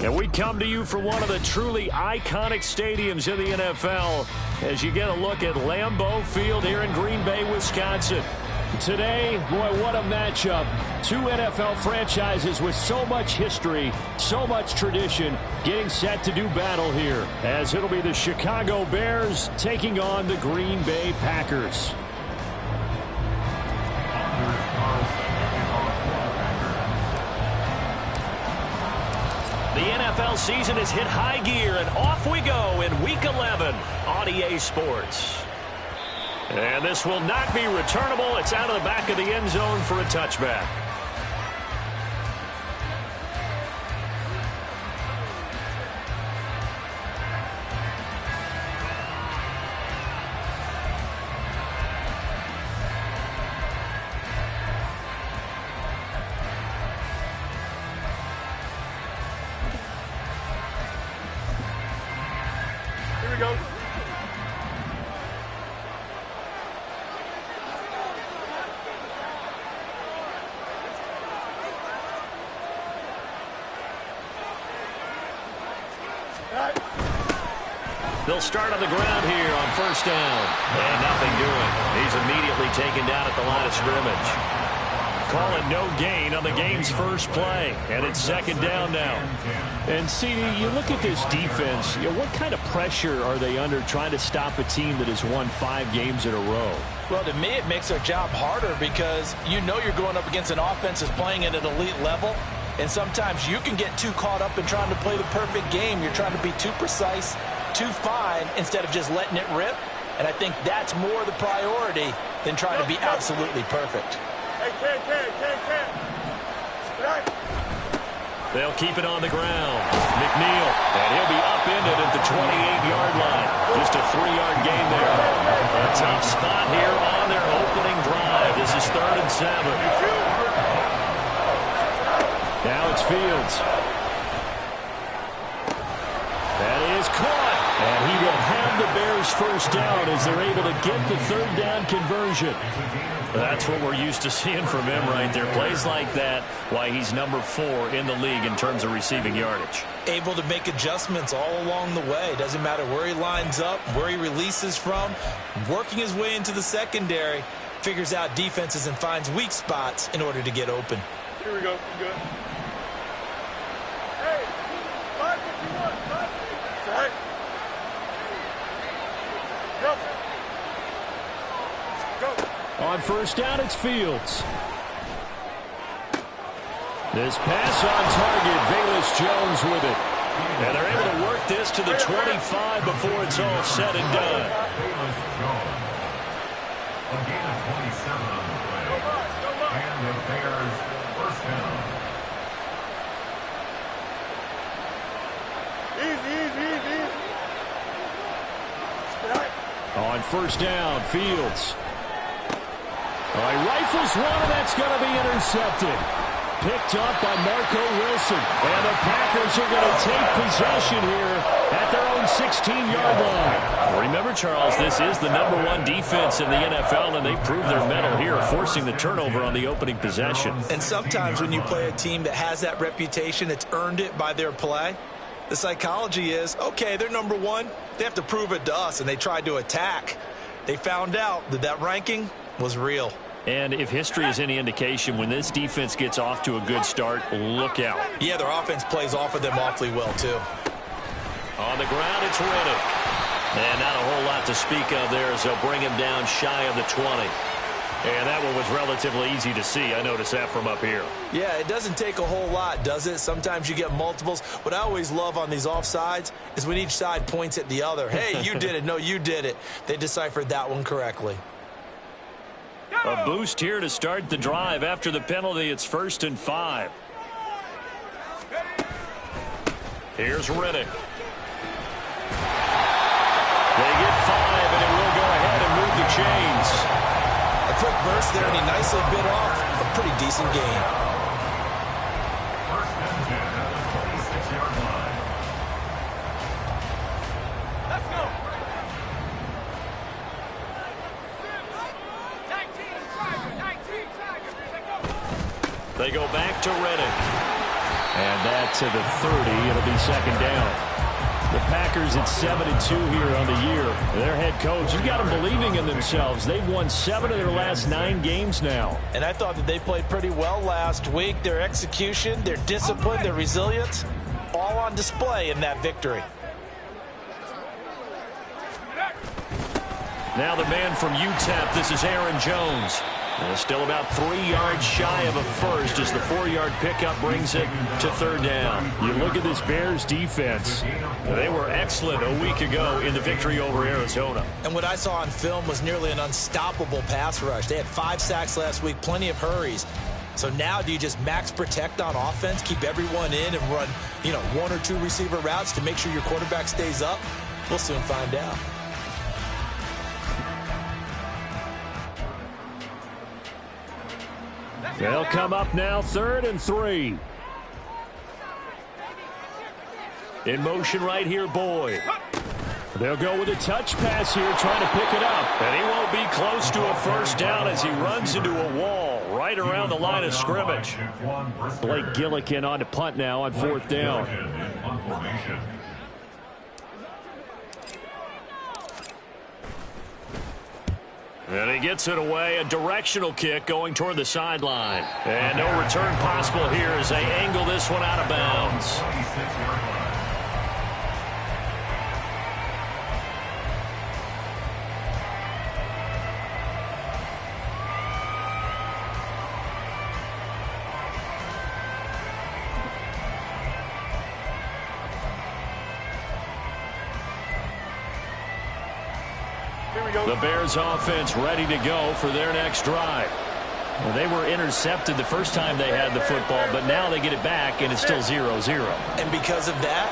And we come to you from one of the truly iconic stadiums in the NFL as you get a look at Lambeau Field here in Green Bay, Wisconsin. Today, boy, what a matchup. Two NFL franchises with so much history, so much tradition, getting set to do battle here, as it'll be the Chicago Bears taking on the Green Bay Packers. The NFL season has hit high gear, and off we go in Week 11 on EA Sports. And this will not be returnable. It's out of the back of the end zone for a touchback. Here we go. They'll start on the ground here on first down. And nothing doing. He's immediately taken down at the line of scrimmage. Call it no gain on the game's first play. And it's second down now. And, CD, you look at this defense, what kind of pressure are they under trying to stop a team that has won 5 games in a row? Well, to me, it makes their job harder because you know you're going up against an offense that's playing at an elite level. And sometimes you can get too caught up in trying to play the perfect game. You're trying to be too precise, too fine, instead of just letting it rip. And I think that's more the priority than trying to be absolutely perfect. Hey, They'll keep it on the ground. McNeil, and he'll be upended at the 28-yard line. Just a 3-yard gain there. A tough spot here on their opening drive. This is 3rd and 7. Now it's Fields. That is caught. And he will have the Bears first down as they're able to get the 3rd down conversion. That's what we're used to seeing from him right there. Plays like that, why he's number 4 in the league in terms of receiving yardage. Able to make adjustments all along the way. Doesn't matter where he lines up, where he releases from. Working his way into the secondary. Figures out defenses and finds weak spots in order to get open. Here we go. Good. Hey, 551. 551. Right. Go. On first down, it's Fields. This pass on target, Velus Jones with it. And they're able to work this to the 25 before it's all said and done. A gain of 27 on the play. And the Bears first down. Easy. On first down, Fields. All right, rifles one, and that's going to be intercepted. Picked up by Marco Wilson. And the Packers are going to take possession here at their own 16-yard line. Remember, Charles, this is the #1 defense in the NFL, and they proved their mettle here, forcing the turnover on the opening possession. And sometimes when you play a team that has that reputation, it's earned it by their play. The psychology is, okay, they're #1. They have to prove it to us, and they tried to attack. They found out that that ranking was real. And if history is any indication, when this defense gets off to a good start, look out. Yeah, their offense plays off of them awfully well, too. On the ground, it's Riddick. And not a whole lot to speak of there as they'll bring him down shy of the 20. And that one was relatively easy to see. I noticed that from up here. Yeah, it doesn't take a whole lot, does it? Sometimes you get multiples. What I always love on these offsides is when each side points at the other. Hey, you did it. No, you did it. They deciphered that one correctly. A boost here to start the drive. After the penalty, it's 1st and 5. Here's Riddick. They get 5, and it will go ahead and move the chains. A quick burst there, and he nicely bit off a pretty decent gain. First and 10 at the 26-yard line. Let's go. They go back to Riddick. And that to the 30. It'll be second down. The Packers at 7-2 here on the year. Their head coach, you got them believing in themselves. They've won 7 of their last 9 games now. And I thought that they played pretty well last week. Their execution, their discipline, their resilience, all on display in that victory. Now the man from UTEP, this is Aaron Jones. Still about 3 yards shy of a first as the 4-yard pickup brings it to third down. You look at this Bears defense. They were excellent a week ago in the victory over Arizona. And what I saw on film was nearly an unstoppable pass rush. They had 5 sacks last week, plenty of hurries. So now do you just max protect on offense, keep everyone in and run, 1 or 2 receiver routes to make sure your quarterback stays up? We'll soon find out. They'll come up now, 3rd and 3. In motion right here, Boyd. They'll go with a touch pass here, trying to pick it up. And he won't be close to a first down as he runs into a wall right around the line of scrimmage. Blake Gillikin on to punt now on 4th down. And he gets it away, a directional kick going toward the sideline. And no return possible here as they angle this one out of bounds. The Bears offense ready to go for their next drive. Well, they were intercepted the first time they had the football, but now they get it back, and it's still 0-0. And because of that,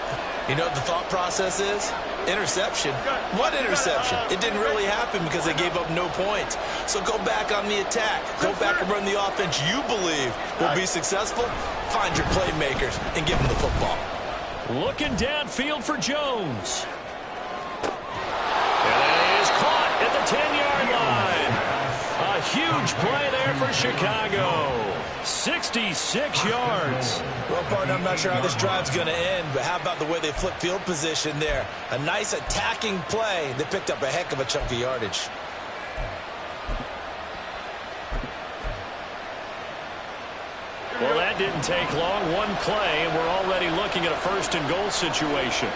what the thought process is? Interception. What interception? It didn't really happen because they gave up no points. So go back on the attack. Go back and run the offense you believe will be successful. Find your playmakers and give them the football. Looking downfield for Jones. And it is caught at the 10-yard line. A huge play there for Chicago. 66 yards. Well, partner, I'm not sure how this drive's going to end, but how about the way they flip field position there? A nice attacking play. They picked up a heck of a chunk of yardage. Well, that didn't take long. One play, and we're already looking at a 1st and goal situation.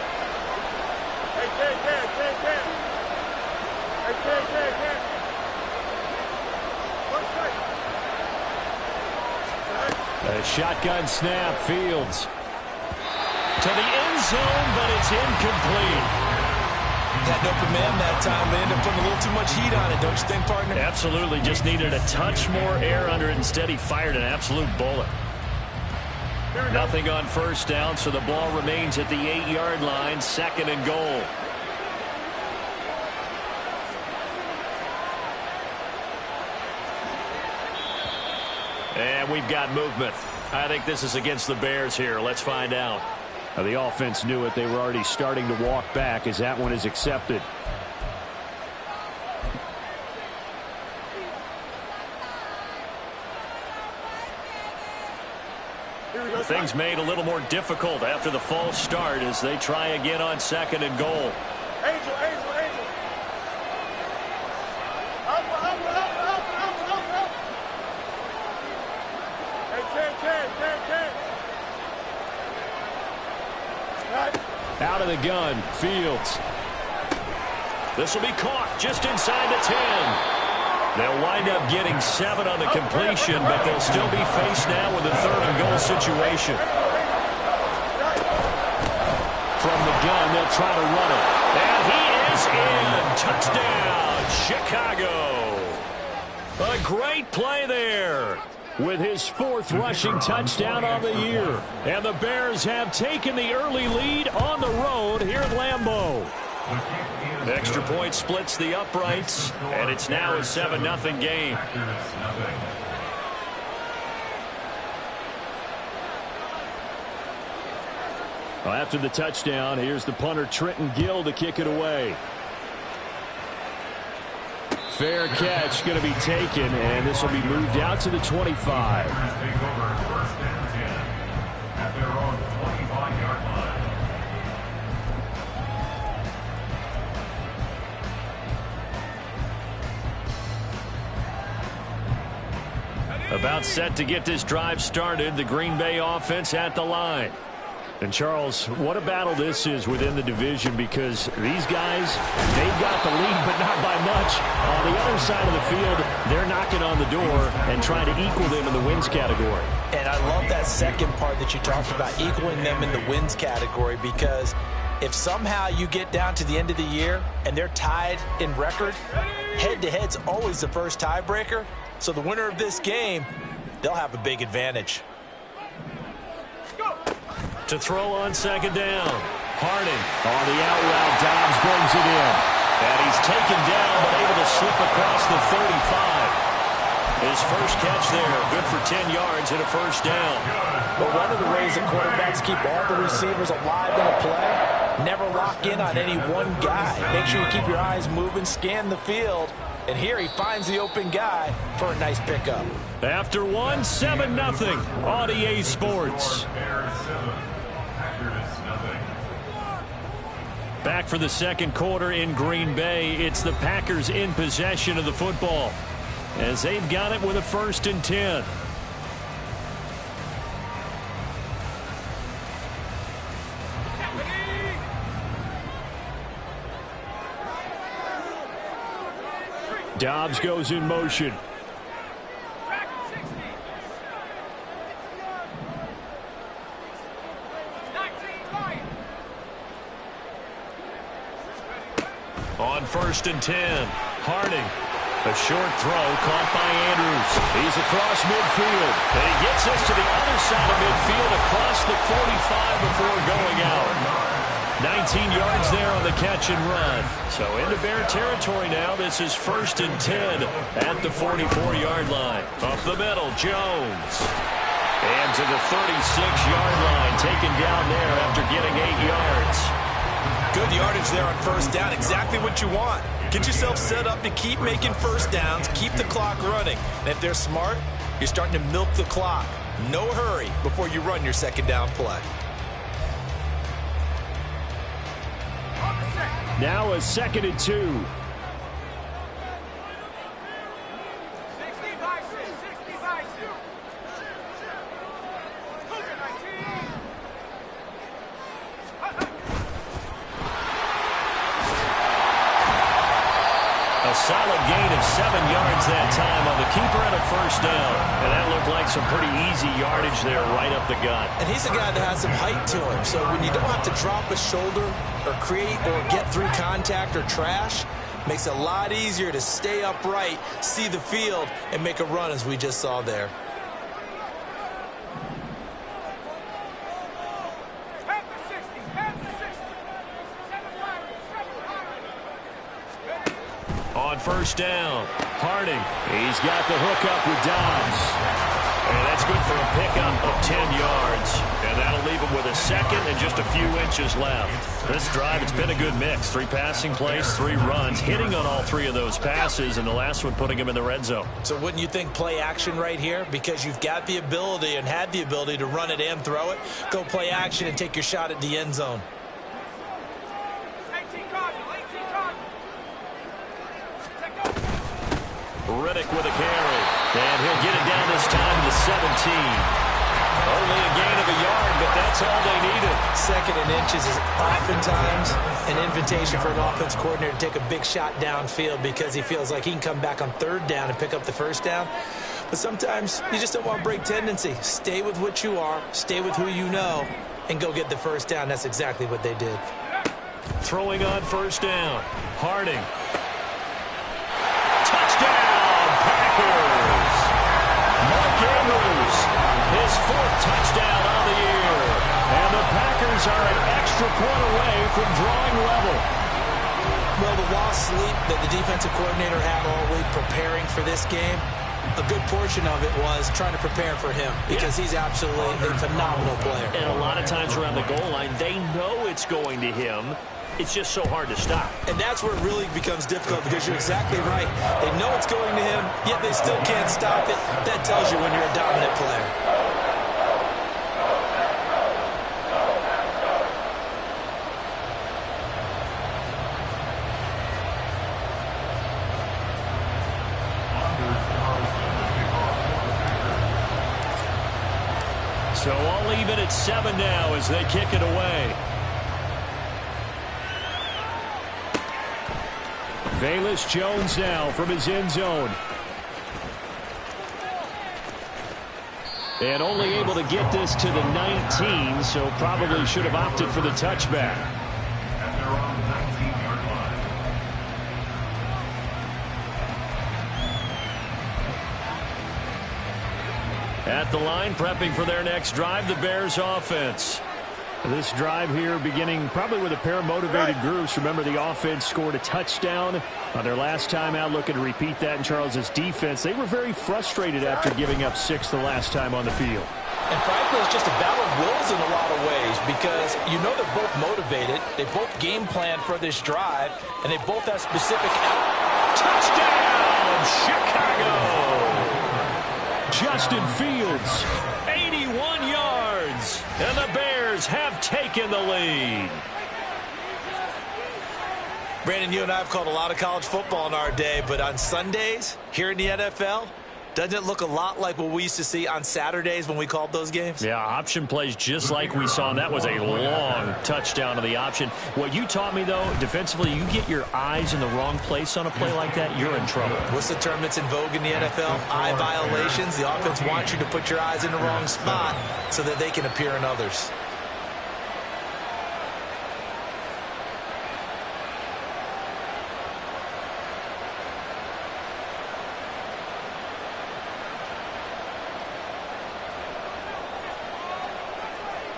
A shotgun snap, Fields. To the end zone, but it's incomplete. Had no command that time. They ended up putting a little too much heat on it, don't you think, partner? Absolutely. Just needed a touch more air under it. Instead, he fired an absolute bullet. Nothing on 1st down, so the ball remains at the 8-yard line. 2nd and goal. And we've got movement. I think this is against the Bears here. Let's find out. Now, the offense knew it. They were already starting to walk back as that one is accepted. Things made a little more difficult after the false start as they try again on 2nd and goal. Angel. Out of the gun, Fields. This will be caught just inside the 10. They'll wind up getting 7 on the completion, but they'll still be faced now with a 3rd and goal situation. From the gun, they'll try to run it. And he is in. Touchdown, Chicago. A great play there with his 4th rushing touchdown on the year. And the Bears have taken the early lead on the road here at Lambeau. The extra point splits the uprights, and it's now a 7-0 game. Well, after the touchdown, here's the punter Trenton Gill to kick it away. Fair catch going to be taken, and this will be moved out to the 25. About set to get this drive started, the Green Bay offense at the line. And, Charles, what a battle this is within the division, because these guys, they've got the lead, but not by much. On the other side of the field, they're knocking on the door and trying to equal them in the wins category. And I love that second part that you talked about, equaling them in the wins category, because if somehow you get down to the end of the year and they're tied in record, head-to-head's always the first tiebreaker. So the winner of this game, they'll have a big advantage. To throw on second down. Harding on the out route. Dobbs brings it in. And he's taken down, but able to slip across the 35. His first catch there, good for 10 yards and a first down. But one of the ways that quarterbacks keep all the receivers alive in a play, never lock in on any one guy. Make sure you keep your eyes moving, scan the field. And here he finds the open guy for a nice pickup. After one, 7-0 on EA Sports. Back for the second quarter in Green Bay. It's the Packers in possession of the football, as they've got it with a 1st and 10. Dobbs goes in motion. On 1st and 10, Harding. A short throw caught by Andrews. He's across midfield. And he gets us to the other side of midfield across the 45 before going out. 19 yards there on the catch and run. So into Bear territory now. This is 1st and 10 at the 44-yard line. Up the middle, Jones. And to the 36-yard line, taken down there after getting 8 yards. Good yardage there on 1st down. Exactly what you want. Get yourself set up to keep making 1st downs, keep the clock running. And if they're smart, you're starting to milk the clock. No hurry before you run your 2nd down play. Now a 2nd and 2. A solid gain of 7 yards that time on the keeper and a 1st down. And that looked like some pretty easy yardage there right up the gut. And he's a guy that has some height to him. So when you don't have to drop a shoulder or create or get through contact or trash, makes it a lot easier to stay upright, see the field, and make a run as we just saw there. On 1st down, Harding. He's got the hook up with Dobbs. And that's good for a pickup of 10 yards. And that'll leave him with a 2nd and just a few inches left. This drive, it's been a good mix. 3 passing plays, 3 runs, hitting on all 3 of those passes, and the last one putting him in the red zone. So wouldn't you think play action right here? Because you've got the ability and had the ability to run it and throw it. Go play action and take your shot at the end zone. Riddick with a carry. And he'll get it down this time to the 17. Only a gain of a yard, but that's all they needed. 2nd and inches is oftentimes an invitation for an offense coordinator to take a big shot downfield because he feels like he can come back on 3rd down and pick up the 1st down. But sometimes you just don't want to break tendency. Stay with what you are, stay with who you know, and go get the 1st down. That's exactly what they did. Throwing on 1st down. Harding. Touchdown, Packers! Mark Andrews, his 4th touchdown on the year. And the Packers are an extra point away from drawing level. Well, the lost sleep that the defensive coordinator had all week preparing for this game, a good portion of it was trying to prepare for him because he's absolutely a phenomenal player. And a lot of times around the goal line, they know it's going to him. It's just so hard to stop. And that's where it really becomes difficult because you're exactly right. They know it's going to him, yet they still can't stop it. That tells you when you're a dominant player. So all even at 7 now as they kick it away. Velus Jones now from his end zone. And only able to get this to the 19, so probably should have opted for the touchback. At their own 19-yard line. At the line, prepping for their next drive, the Bears offense. This drive here beginning probably with a pair of motivated groups. Remember, the offense scored a touchdown on their last time out, looking to repeat that in Charles's defense. They were very frustrated after giving up 6 the last time on the field. And frankly, it's just a battle of wills in a lot of ways because you know they're both motivated. They both game plan for this drive, and they both have specific touchdown, Chicago! Justin Fields, 81 yards, and the Bears have taken the lead. Brandon, you and I have called a lot of college football in our day, but on Sundays here in the NFL, doesn't it look a lot like what we used to see on Saturdays when we called those games? Yeah, option plays just like we saw, and that was a long touchdown of the option. What you taught me, though, defensively, you get your eyes in the wrong place on a play like that, you're in trouble. What's the term that's in vogue in the NFL? Eye violations. The offense wants you to put your eyes in the wrong spot so that they can appear in others.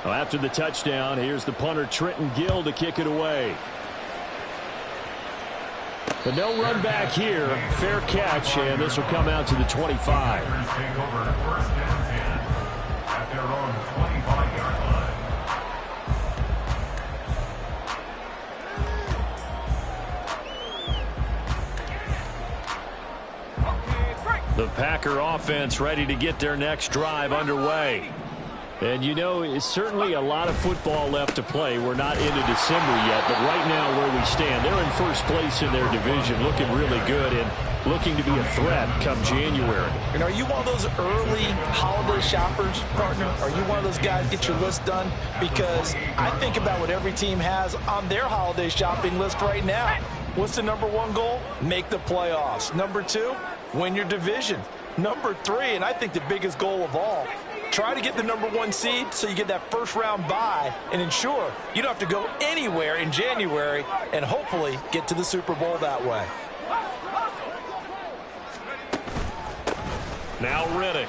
Well, after the touchdown, here's the punter Trenton Gill to kick it away. But no run back here. Fair catch, and this will come out to the 25. Take over first and 10 at their own 25-yard line. The Packer offense ready to get their next drive underway. And you know, it's certainly a lot of football left to play. We're not into December yet, but right now where we stand, they're in first place in their division, looking really good and looking to be a threat come January. And are you one of those early holiday shoppers, partner? Are you one of those guys get your list done? Because I think about what every team has on their holiday shopping list right now. What's the number one goal? Make the playoffs. Number 2, win your division. Number 3, and I think the biggest goal of all, try to get the number 1 seed so you get that first round bye and ensure you don't have to go anywhere in January and hopefully get to the Super Bowl that way. Now Riddick.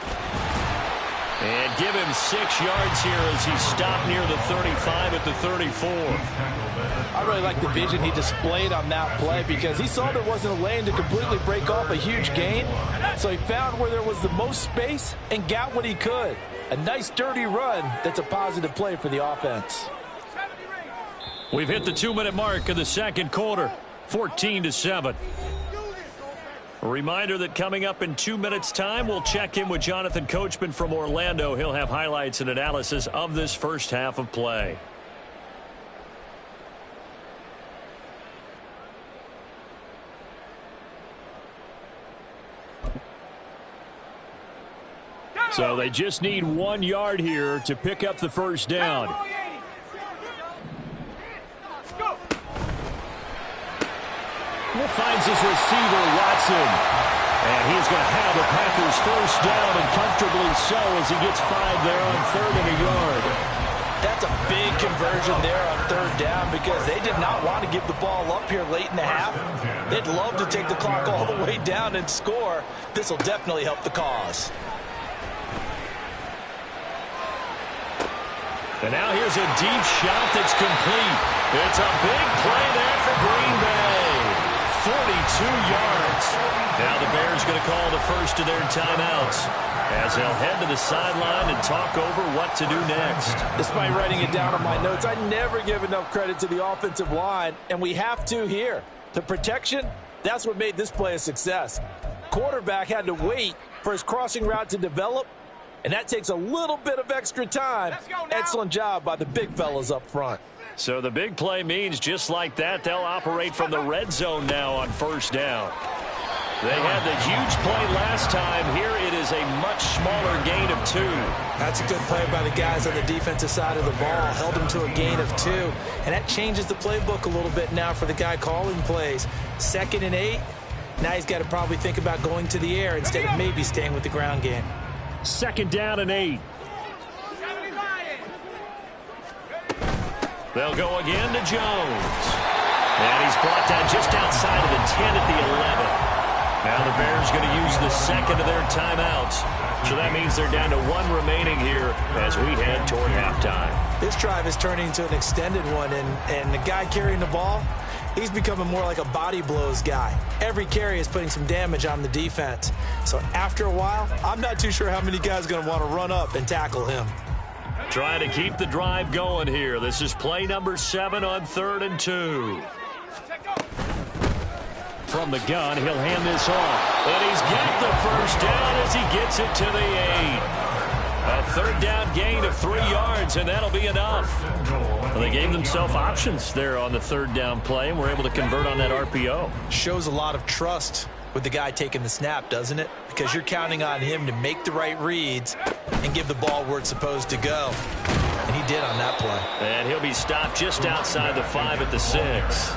And give him 6 yards here as he stopped near the 35 at the 34. I really like the vision he displayed on that play because he saw there wasn't a lane to completely break off a huge gain. So he found where there was the most space and got what he could. A nice dirty run that's a positive play for the offense. We've hit the 2-minute mark of the second quarter, 14-7. A reminder that coming up in 2 minutes' time, we'll check in with Jonathan Coachman from Orlando. He'll have highlights and analysis of this first half of play. So they just need 1 yard here to pick up the first down. Finds his receiver, Watson. And he's going to have the Packers first down, and comfortably so as he gets 5 there on 3rd and a yard. That's a big conversion there on 3rd down because they did not want to give the ball up here late in the half. They'd love to take the clock all the way down and score. This will definitely help the cause. And now here's a deep shot that's complete. It's a big play there for Green Bay. 42 yards. Now the Bears going to call the first of their timeouts as they'll head to the sideline and talk over what to do next. Despite writing it down on my notes, I never give enough credit to the offensive line, and we have to here. The protection, that's what made this play a success. Quarterback had to wait for his crossing route to develop, and that takes a little bit of extra time. Excellent job by the big fellas up front. So the big play means just like that, they'll operate from the red zone now on first down. They had the huge play last time. Here it is is a much smaller gain of 2. That's a good play by the guys on the defensive side of the ball. Held him to a gain of 2. And that changes the playbook a little bit now for the guy calling plays. 2nd and 8. Now he's got to probably think about going to the air instead of maybe staying with the ground game. 2nd down and 8. They'll go again to Jones. And he's brought down just outside of the 10 at the 11. Now the Bears going to use the second of their timeouts. So that means they're down to 1 remaining here as we head toward halftime. This drive is turning into an extended one, and the guy carrying the ball, he's becoming more like a body blows guy. Every carry is putting some damage on the defense. So after a while, I'm not too sure how many guys are going to want to run up and tackle him. Trying to keep the drive going here. This is play number 7 on 3rd and 2. From the gun, he'll hand this off. And he's got the first down as he gets it to the 8. A 3rd down gain of 3 yards, and that'll be enough. Well, they gave themselves options there on the 3rd down play, and were able to convert on that RPO. Shows a lot of trust with the guy taking the snap, doesn't it? Because you're counting on him to make the right reads and give the ball where it's supposed to go. And he did on that play. And he'll be stopped just outside the 5 at the 6.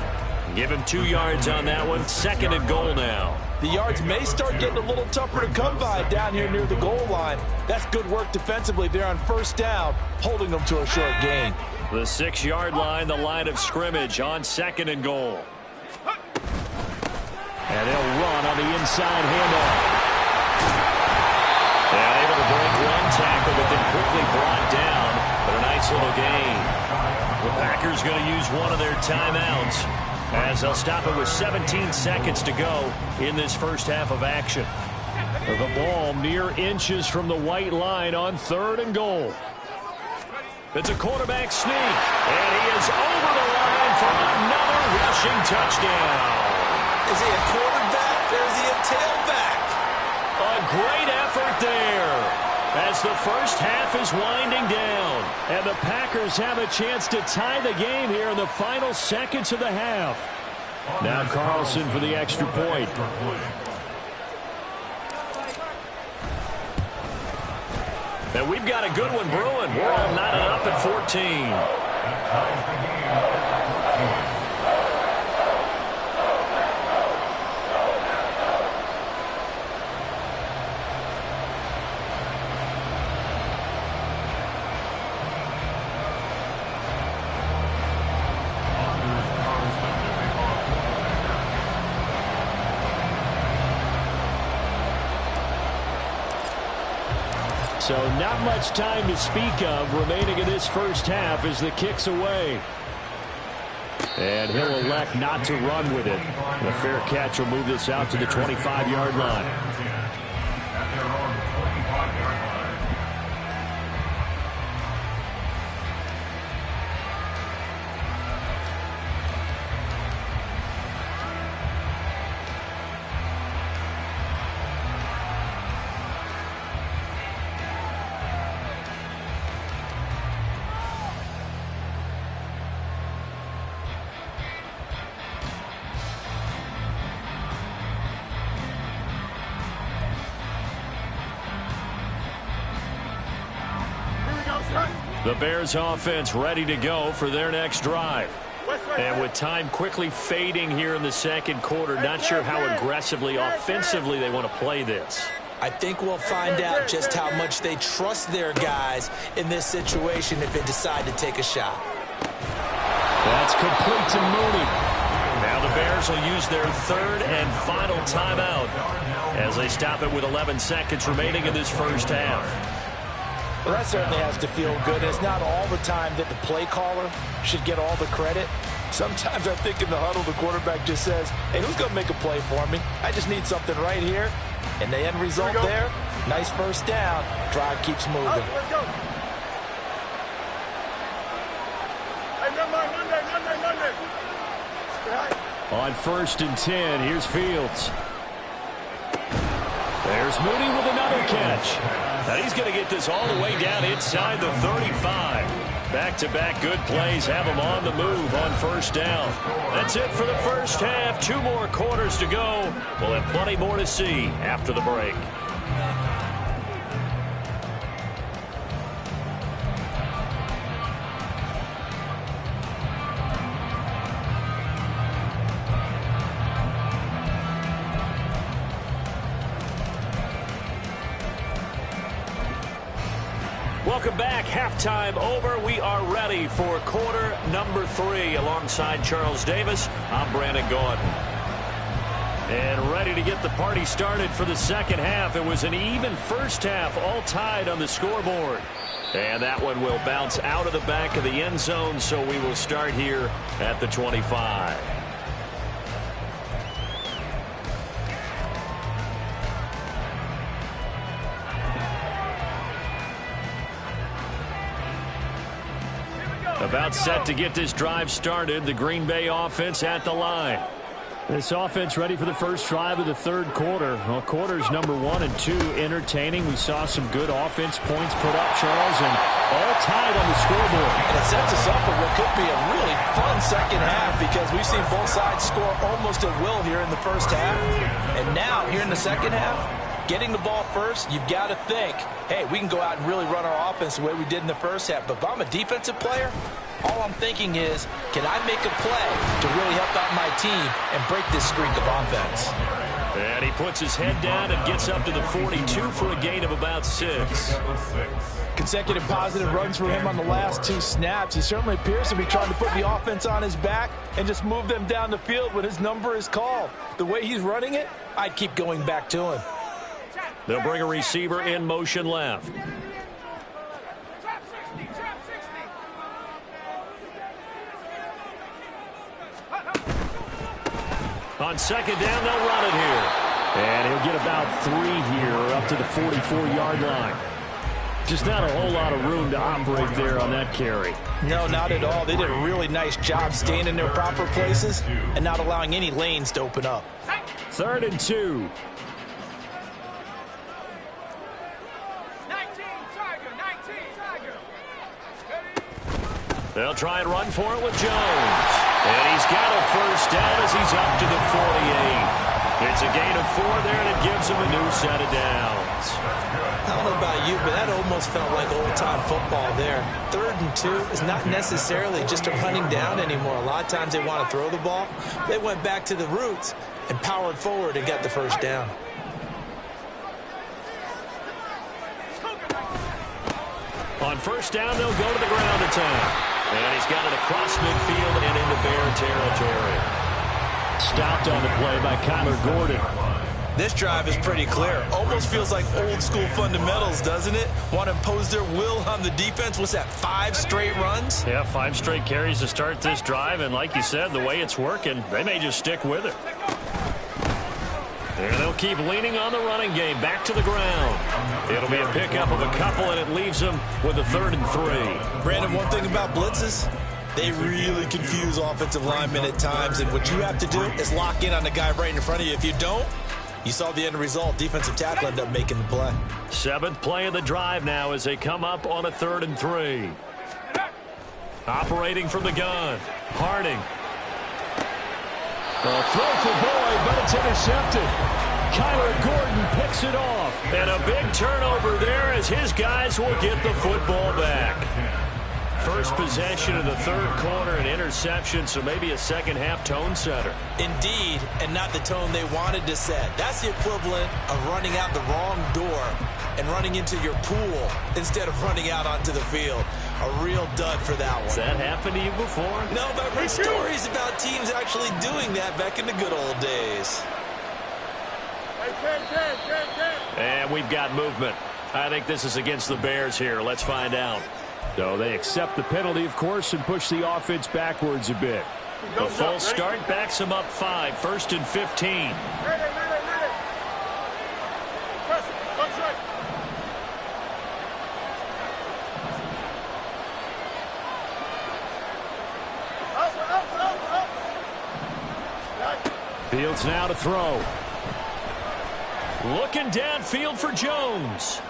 Give him 2 yards on that one. 2nd and goal now. The yards may start getting a little tougher to come by down here near the goal line. That's good work defensively there on 1st down, holding them to a short gain. The 6-yard line, the line of scrimmage on 2nd and goal. And they'll run on the inside handoff. And able to break 1 tackle, but then quickly brought down. But a nice little gain. The Packers going to use one of their timeouts, as they'll stop it with 17 seconds to go in this first half of action. The ball mere inches from the white line on 3rd and goal. It's a quarterback sneak, and he is over the line for another rushing touchdown. Is he a quarterback or is he a tailback? A great effort there as the first half is winding down. And the Packers have a chance to tie the game here in the final seconds of the half. Now Carlson for the extra point. And we've got a good one brewing. We're all knotted up at 14. So not much time to speak of remaining in this first half as the kick's away. And he'll elect not to run with it. And a fair catch will move this out to the 25-yard line. The Bears offense ready to go for their next drive. And with time quickly fading here in the second quarter, not sure how aggressively, offensively they want to play this. I think we'll find out just how much they trust their guys in this situation if they decide to take a shot. That's complete to Mooney. Now the Bears will use their 3rd and final timeout as they stop it with 11 seconds remaining in this first half. Well, that certainly has to feel good. It's not all the time that the play caller should get all the credit. Sometimes I think in the huddle, the quarterback just says, hey, who's going to make a play for me? I just need something right here. And the end result there, nice first down. Drive keeps moving. Let's go. Hey, Monday. On 1st and 10, here's Fields. There's Mooney with another catch. Now he's going to get this all the way down inside the 35. Back-to-back good plays have him on the move on 1st down. That's it for the first half. 2 more quarters to go. We'll have plenty more to see after the break. Welcome back. Halftime over. We are ready for quarter number 3. Alongside Charles Davis, I'm Brandon Gaudin. And ready to get the party started for the second half. It was an even first half, all tied on the scoreboard. And that one will bounce out of the back of the end zone, so we will start here at the 25. About set to get this drive started. The Green Bay offense at the line. This offense ready for the first drive of the third quarter. Well, quarters number 1 and 2 entertaining. We saw some good offense points put up, Charles, and all tied on the scoreboard. And it sets us up for what could be a really fun second half because we've seen both sides score almost at will here in the first half. And now, here in the second half, getting the ball first, you've got to think, hey, we can go out and really run our offense the way we did in the first half. But if I'm a defensive player, all I'm thinking is, can I make a play to really help out my team and break this streak of offense? And he puts his head down and gets up to the 42 for a gain of about 6. Consecutive positive runs for him on the last 2 snaps. He certainly appears to be trying to put the offense on his back and just move them down the field when his number is called. The way he's running it, I'd keep going back to him. They'll bring a receiver in motion left. On second down, they'll run it here. And he'll get about 3 here up to the 44-yard line. Just not a whole lot of room to operate there on that carry. No, not at all. They did a really nice job staying in their proper places and not allowing any lanes to open up. 3rd and 2. They'll try and run for it with Jones. And he's got a first down as he's up to the 48. It's a gain of 4 there, and it gives him a new set of downs. I don't know about you, but that almost felt like old-time football there. 3rd and 2 is not necessarily just a running down anymore. A lot of times they want to throw the ball. They went back to the roots and powered forward and got the first down. On first down, they'll go to the ground attack. And he's got it across midfield and into Bear territory. Stopped on the play by Kyler Gordon. This drive is pretty clear. Almost feels like old school fundamentals, doesn't it? Want to impose their will on the defense. What's that, 5 straight runs? Yeah, 5 straight carries to start this drive. And like you said, the way it's working, they may just stick with it. And they'll keep leaning on the running game back to the ground. It'll be a pickup of a couple, and it leaves them with a 3rd and 3. Brandon, one thing about blitzes, they really confuse offensive linemen at times, and what you have to do is lock in on the guy right in front of you. If you don't, you saw the end result. Defensive tackle ended up making the play. 7th play of the drive now as they come up on a 3rd and 3. Operating from the gun, Harding. A throw for Boyd, but it's intercepted. Kyler Gordon picks it off. And a big turnover there as his guys will get the football back. First possession of the third quarter, an interception, so maybe a second-half tone setter. Indeed, and not the tone they wanted to set. That's the equivalent of running out the wrong door and running into your pool instead of running out onto the field. A real dud for that one. Has that happened to you before? No, but I've heard stories about teams actually doing that back in the good old days. And we've got movement. I think this is against the Bears here. Let's find out. So they accept the penalty, of course, and push the offense backwards a bit. The full start backs them up 5, 1st and 15. Fields now to throw. Looking downfield for Jones.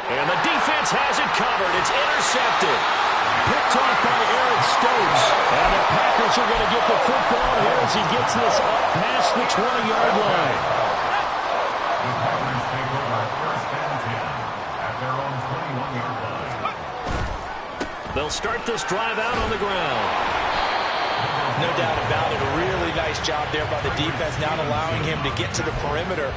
And the defense has it covered. It's intercepted. Picked off by Eric Stokes. And the Packers are going to get the football here as he gets this up past the 20-yard line. The Packers take over 1st and 10 at their own 21-yard line. They'll start this drive out on the ground. No doubt about it. A really nice job there by the defense, not allowing him to get to the perimeter.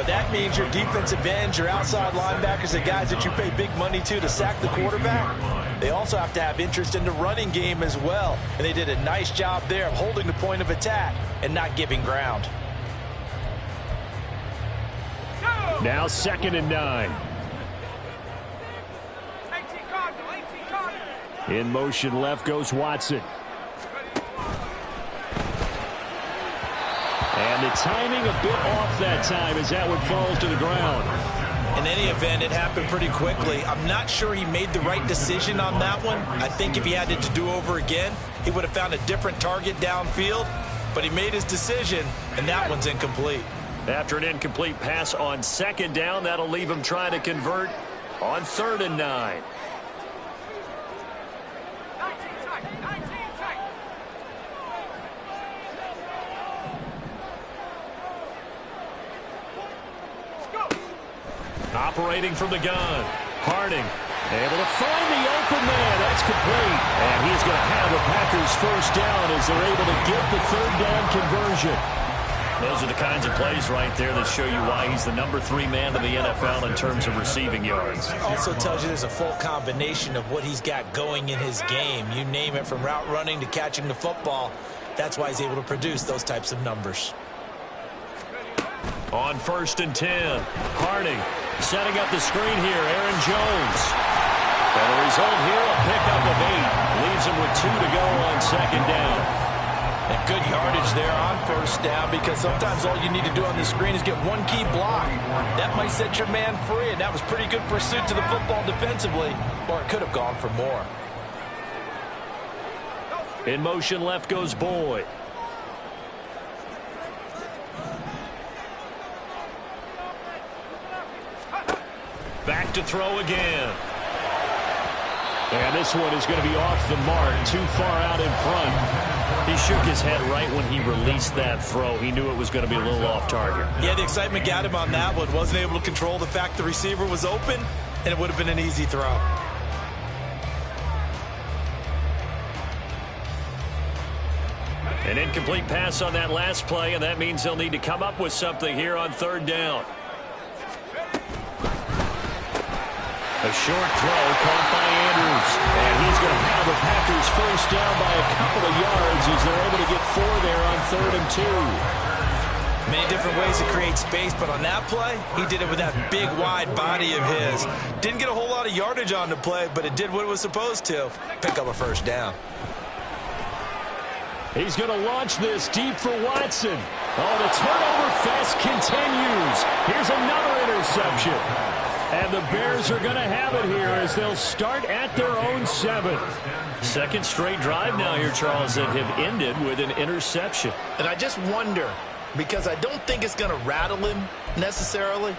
But that means your defensive ends, your outside linebackers, the guys that you pay big money to sack the quarterback, they also have to have interest in the running game as well. And they did a nice job there of holding the point of attack and not giving ground. Now 2nd and 9. In motion left goes Watson. And the timing a bit off that time as that one falls to the ground. In any event, it happened pretty quickly. I'm not sure he made the right decision on that one. I think if he had it to do over again, he would have found a different target downfield. But he made his decision, and that one's incomplete. After an incomplete pass on 2nd down, that'll leave him trying to convert on 3rd and 9. Operating from the gun, Harding able to find the open man. That's complete. And he's going to have the Packers first down as they're able to get the 3rd down conversion. Those are the kinds of plays right there that show you why he's the number 3 man in the NFL in terms of receiving yards. Also tells you there's a full combination of what he's got going in his game. You name it, from route running to catching the football. That's why he's able to produce those types of numbers. On 1st and 10, Harding setting up the screen here. Aaron Jones. And the result here, a pickup of 8. Leaves him with 2 to go on 2nd down. And good yardage there on 1st down, because sometimes all you need to do on the screen is get one key block. That might set your man free, and that was pretty good pursuit to the football defensively, or it could have gone for more. In motion left goes Boyd. Back to throw again. And this one is going to be off the mark, too far out in front. He shook his head right when he released that throw. He knew it was going to be a little off target. Yeah, the excitement got him on that one. Wasn't able to control the fact the receiver was open, and it would have been an easy throw. An incomplete pass on that last play, and that means they'll need to come up with something here on 3rd down. A short throw caught by Andrews. And he's going to have the Packers first down by a couple of yards as they're able to get 4 there on 3rd and 2. Many different ways to create space, but on that play, he did it with that big, wide body of his. Didn't get a whole lot of yardage on the play, but it did what it was supposed to. Pick up a first down. He's going to launch this deep for Watson. Oh, the turnover fest continues. Here's another interception. And the Bears are going to have it here as they'll start at their own 7. 2nd straight drive now here, Charles, that have ended with an interception. And I just wonder, because I don't think it's going to rattle him necessarily,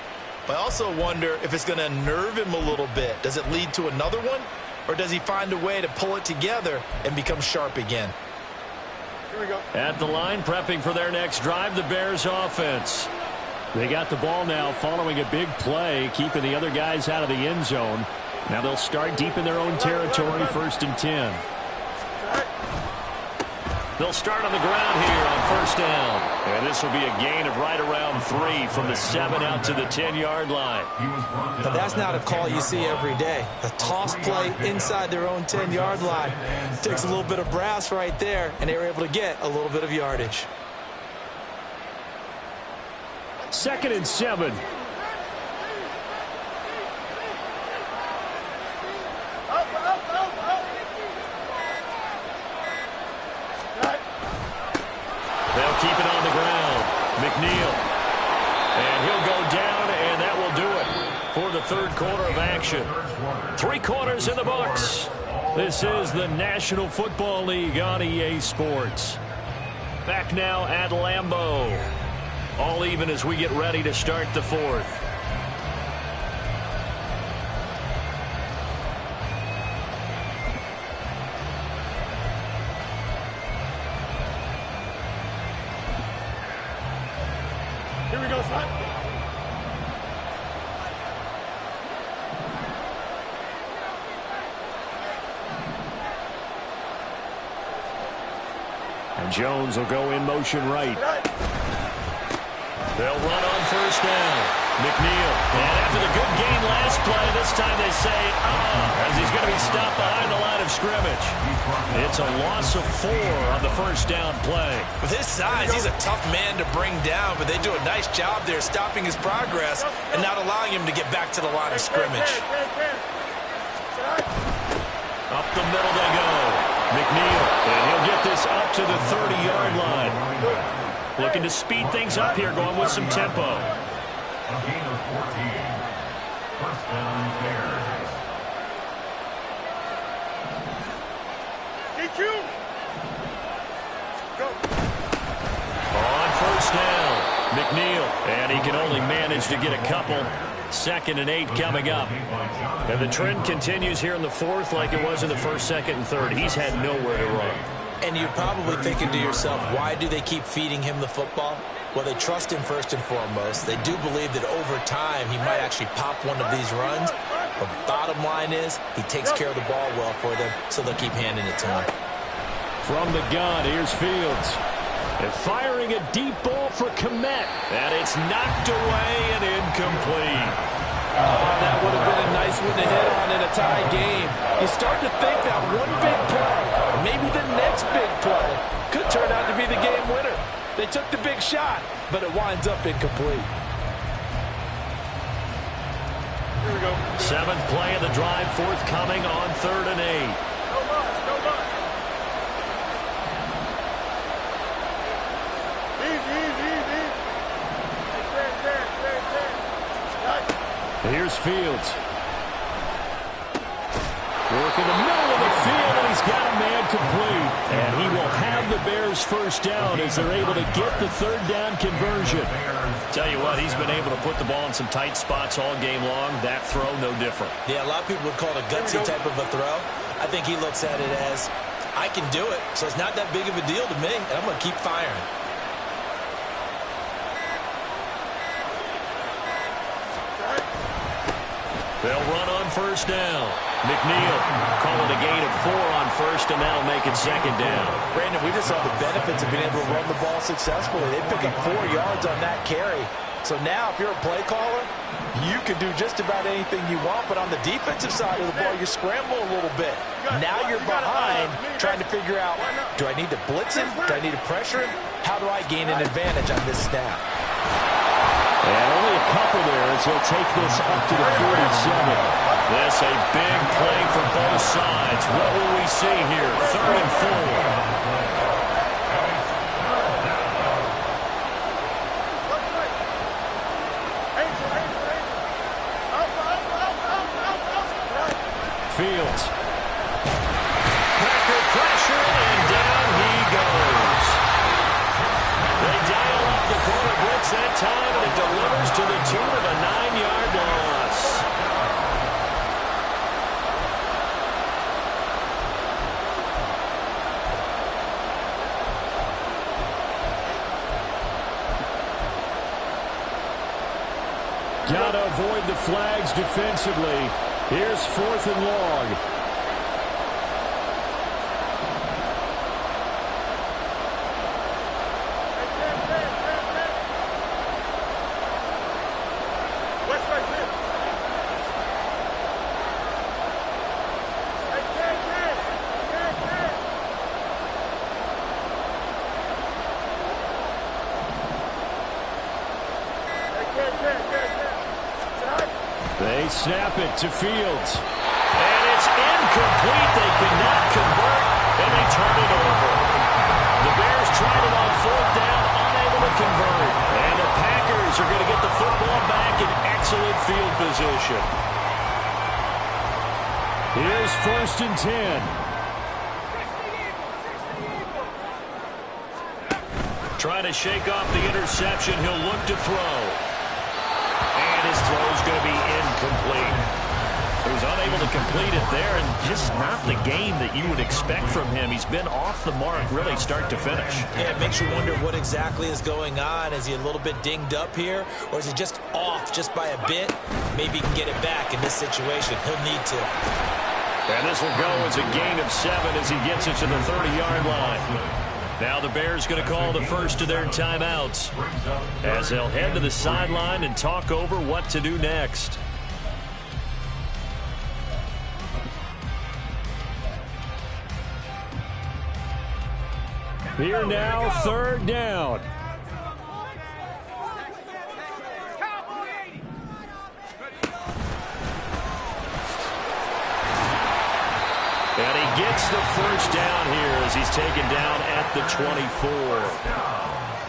but I also wonder if it's going to nerve him a little bit. Does it lead to another one, or does he find a way to pull it together and become sharp again? Here we go. At the line, prepping for their next drive, the Bears offense. They got the ball now following a big play, keeping the other guys out of the end zone. Now they'll start deep in their own territory, 1st and 10. They'll start on the ground here on 1st down. And this will be a gain of right around 3 from the 7 out to the 10-yard line. But that's not a call you see every day. A toss play inside their own 10-yard line. Takes a little bit of brass right there, and they were able to get a little bit of yardage. 2nd and 7. They'll keep it on the ground. McNeil. And he'll go down, and that will do it for the 3rd quarter of action. 3 quarters in the books. This is the National Football League on EA Sports. Back now at Lambeau. All even as we get ready to start the 4th. Here we go, son. And Jones will go in motion right. They'll run on first down. McNeil. And after the good game last play, this time they say, as he's going to be stopped behind the line of scrimmage. It's a loss of 4 on the first down play. With his size, he's a tough man to bring down, but they do a nice job there stopping his progress and not allowing him to get back to the line of scrimmage. Up the middle they go. McNeil, and he'll get this up to the 30-yard line. Looking to speed things up here, going with some tempo. A gain of 14. First down, Bears. DQ. Go. On first down, McNeil, and he can only manage to get a couple. 2nd and 8 coming up. And the trend continues here in the 4th like it was in the 1st, 2nd, and 3rd. He's had nowhere to run. And you're probably thinking to yourself, why do they keep feeding him the football? Well, they trust him first and foremost. They do believe that over time he might actually pop one of these runs. But bottom line is he takes care of the ball well for them, so they'll keep handing it to him. From the gun, here's Fields. And firing a deep ball for Kmet. And it's knocked away and incomplete. That would have been a nice one to hit on in a tie game. You start to think that one big play, maybe the next big play, could turn out to be the game winner. They took the big shot, but it winds up incomplete. Here we go. 7th play of the drive, forthcoming on 3rd and 8. No loss, no loss. Easy. Here's Fields. Work in the middle of the field, and he's got a man complete. And he will have the Bears first down as they're able to get the 3rd down conversion. Tell you what, he's been able to put the ball in some tight spots all game long. That throw, no different. Yeah, a lot of people would call it a gutsy type of a throw. I think he looks at it as, I can do it, so it's not that big of a deal to me, and I'm going to keep firing. They'll run on first down. McNeil calling a gain of 4 on first, and that'll make it 2nd down. Brandon, we just saw the benefits of being able to run the ball successfully. They pick up 4 yards on that carry. So now if you're a play caller, you can do just about anything you want, but on the defensive side of the ball, you scramble a little bit. Now you're behind trying to figure out, do I need to blitz him? Do I need to pressure him? How do I gain an advantage on this snap? And only a couple there as he'll take this up to the 47. This a big play for both sides. What will we see here? 3rd and 4. Fields. Packer pressure, and down he goes. They dial up the corner blitz that time, and it delivers to the tune of a 9-yard loss. Got to avoid the flags defensively. Here's 4th and long. They snap it to Fields. And it's incomplete. They cannot convert, and they turn it over. The Bears tried it on 4th down, unable to convert. And the Packers are going to get the football back in excellent field position. Here's 1st and 10. Trying to shake off the interception. He'll look to throw. And his throw is going to be incomplete. He was unable to complete it there, and just not the game that you would expect from him. He's been off the mark really start to finish. Yeah, it makes you wonder what exactly is going on. Is he a little bit dinged up here, or is he just off just by a bit? Maybe he can get it back in this situation. He'll need to. And this will go as a gain of 7 as he gets it to the 30-yard line. Now the Bears going to call the first of their timeouts as they'll head to the sideline and talk over what to do next. Here now, third down. And he gets the first down here as he's taken down at the 24.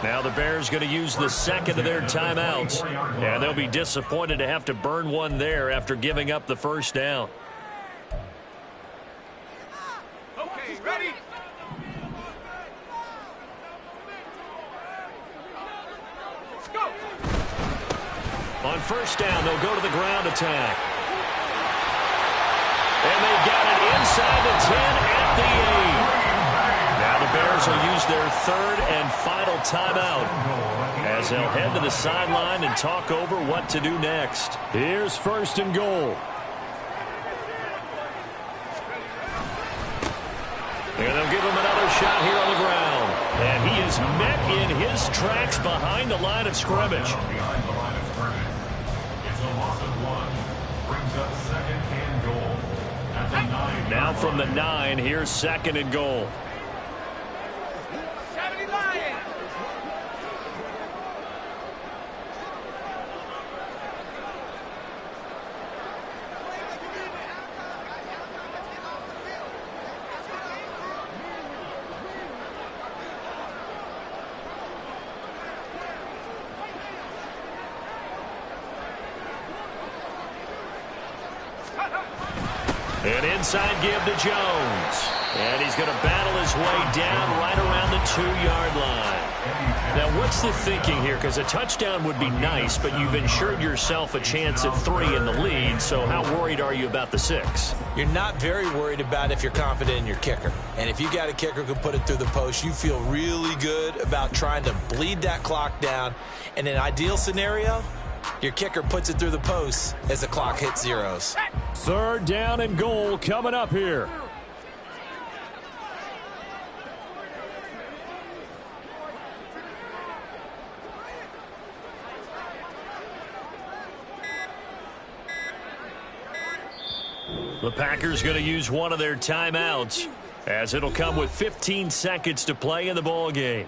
Now the Bears going to use the second of their timeouts, and they'll be disappointed to have to burn one there after giving up the first down. Okay, ready? Let's go. On first down, they'll go to the ground attack. And they got it inside the 10 at the 8. Now the Bears will use their third and final timeout as they'll head to the sideline and talk over what to do next. Here's first and goal. And they'll give him another shot here on the ground. And he is met in his tracks behind the line of scrimmage. Behind the line of scrimmage. It's a loss of 1. Brings up second and goal. Now from the 9, here's second and goal. 70 Lions. An inside give to Jones. And he's going to battle his way down right around the 2-yard line. Now, what's the thinking here? Because a touchdown would be nice, but you've ensured yourself a chance at 3 in the lead, so how worried are you about the 6? You're not very worried about if you're confident in your kicker. And if you got a kicker who can put it through the post, you feel really good about trying to bleed that clock down. In an ideal scenario, your kicker puts it through the post as the clock hits zeros. Third down and goal coming up here. The Packers going to use one of their timeouts as it'll come with 15 seconds to play in the ball game.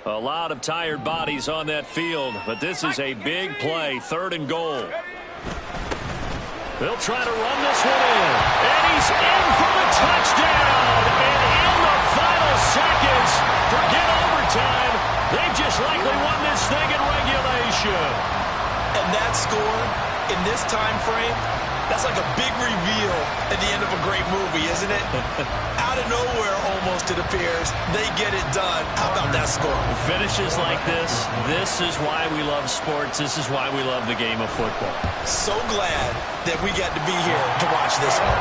A lot of tired bodies on that field, but this is a big play, third and goal. They'll try to run this one in, and he's in for the touchdown. And in the final seconds, forget overtime, they just likely won this thing in regulation. And that score in this time frame, that's like a big reveal at the end of a great movie, isn't it? Out of nowhere, almost, it appears, they get it done. How about that score? Finishes like this is why we love sports. This is why we love the game of football. So glad that we got to be here to watch this one.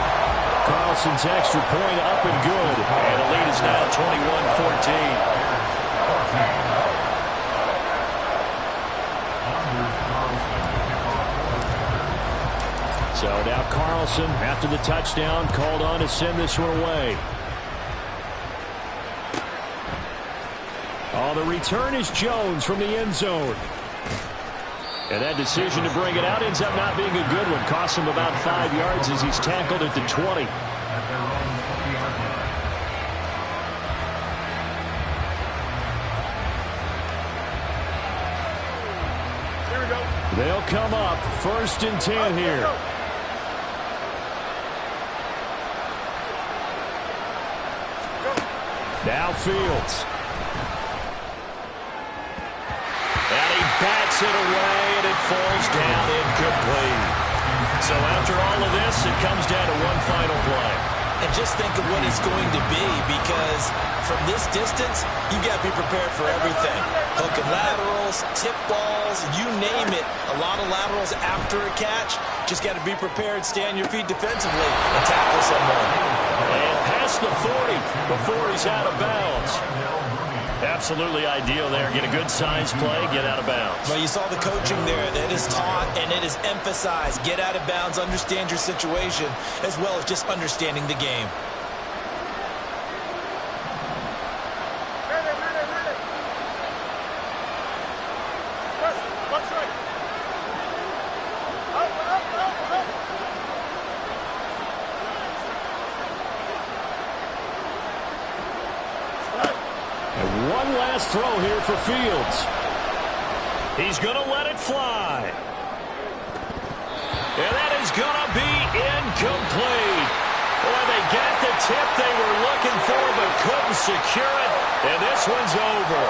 Carlson's extra point up and good. And the lead is now 21-14. So now Carlson, after the touchdown, called on to send this one away. Oh, the return is Jones from the end zone. And that decision to bring it out ends up not being a good one. Costs him about 5 yards as he's tackled at the 20. Here we go. They'll come up first and 10 here. Now Fields. And he bats it away, and it falls down incomplete. So after all of this, it comes down to one final play. And just think of what it's going to be, because from this distance, you've got to be prepared for everything. Hook and laterals, tip balls, you name it. A lot of laterals after a catch. Just got to be prepared, stay on your feet defensively, and tackle someone. And past the 40 before he's out of bounds. Absolutely ideal there. Get a good size play, get out of bounds. Well, you saw the coaching there. It is taught and it is emphasized. Get out of bounds, understand your situation, as well as just understanding the game. One last throw here for Fields. He's going to let it fly. And that is going to be incomplete. Boy, they got the tip they were looking for but couldn't secure it. And this one's over.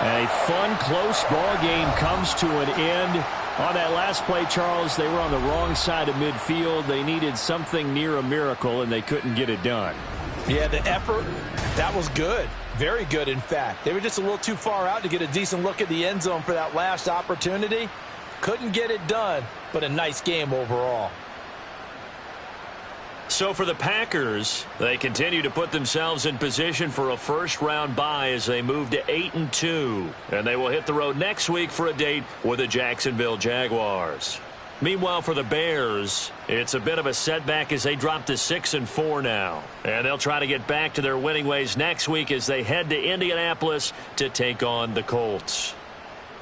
A fun, close ball game comes to an end. On that last play, Charles, they were on the wrong side of midfield. They needed something near a miracle, and they couldn't get it done. Yeah, the effort, that was good. Very good, in fact. They were just a little too far out to get a decent look at the end zone for that last opportunity. Couldn't get it done, but a nice game overall. So for the Packers, they continue to put themselves in position for a first-round bye as they move to 8-2. And they will hit the road next week for a date with the Jacksonville Jaguars. Meanwhile, for the Bears, it's a bit of a setback as they drop to 6-4 now. And they'll try to get back to their winning ways next week as they head to Indianapolis to take on the Colts.